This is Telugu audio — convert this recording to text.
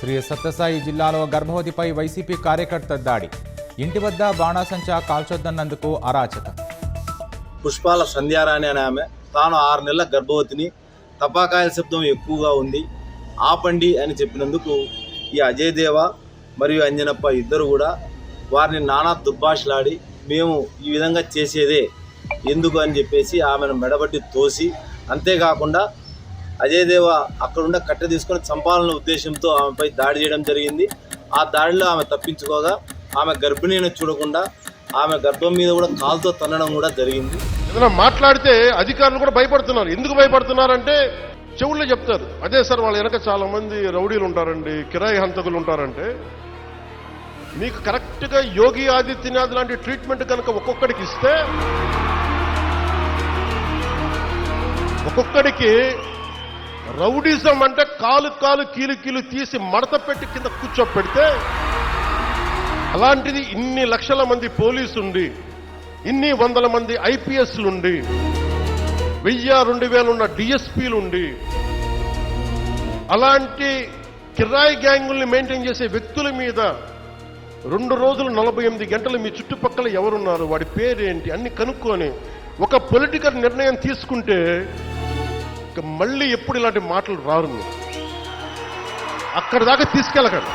శ్రీ సత్యసాయి జిల్లాలో గర్భవతిపై వైసీపీ కార్యకర్త దాడి. ఇంటి వద్ద బాణాసంచా కాల్చొద్దన్నందుకు అరాచకం. పుష్పాల సంధ్యారాణి అనే ఆమె తాను 6 నెలల గర్భవతిని, తపాకాయల శబ్దం ఎక్కువగా ఉంది, ఆపండి అని చెప్పినందుకు ఈ అజయ్ దేవ మరియు అంజనప్ప ఇద్దరు కూడా వారిని నానా దుర్భాషలాడి మేము ఈ విధంగా చేసేదే ఎందుకు అని చెప్పేసి ఆమెను మెడబట్టి తోసి, అంతేకాకుండా అజయ్ దేవ అక్కడున్న కట్టె తీసుకొని చంపాలన్న ఉద్దేశంతో ఆమెపై దాడి చేయడం జరిగింది. ఆ దాడిలో ఆమె తప్పించుకోగా ఆమె గర్భిణిని చూడకుండా ఆమె గర్భం మీద కూడా కాలుతో తన్నడం కూడా జరిగింది. ఏదైనా మాట్లాడితే అధికారులు కూడా భయపడుతున్నారు. ఎందుకు భయపడుతున్నారంటే చెవుల్లో చెప్తారు, అదే సార్ వాళ్ళ వెనక చాలా మంది రౌడీలు ఉంటారండి, కిరాయి హంతకులు ఉంటారంటే. మీకు కరెక్ట్గా యోగి ఆదిత్యనాథ్ లాంటి ట్రీట్మెంట్ కనుక ఒక్కొక్కడికి ఇస్తే, ఒక్కొక్కడికి రౌడీజం అంటే కాలు కీలు తీసి మడత పెట్టి కింద కూర్చోపెడితే, అలాంటిది ఇన్ని లక్షల మంది పోలీసుండి, ఇన్ని వందల మంది ఐపీఎస్లుండి, 1000-2000 ఉన్న డిఎస్పీలుండి, అలాంటి కిరాయి గ్యాంగుల్ని మెయింటైన్ చేసే వ్యక్తుల మీద 2 రోజులు 48 గంటలు మీ చుట్టుపక్కల ఎవరున్నారు, వాడి పేరేంటి అన్ని కనుక్కొని ఒక పొలిటికల్ నిర్ణయం తీసుకుంటే మళ్ళీ ఎప్పుడు ఇలాంటి మాటలు రారు. అక్కడి దాకా తీసుకెళ్ళకండి.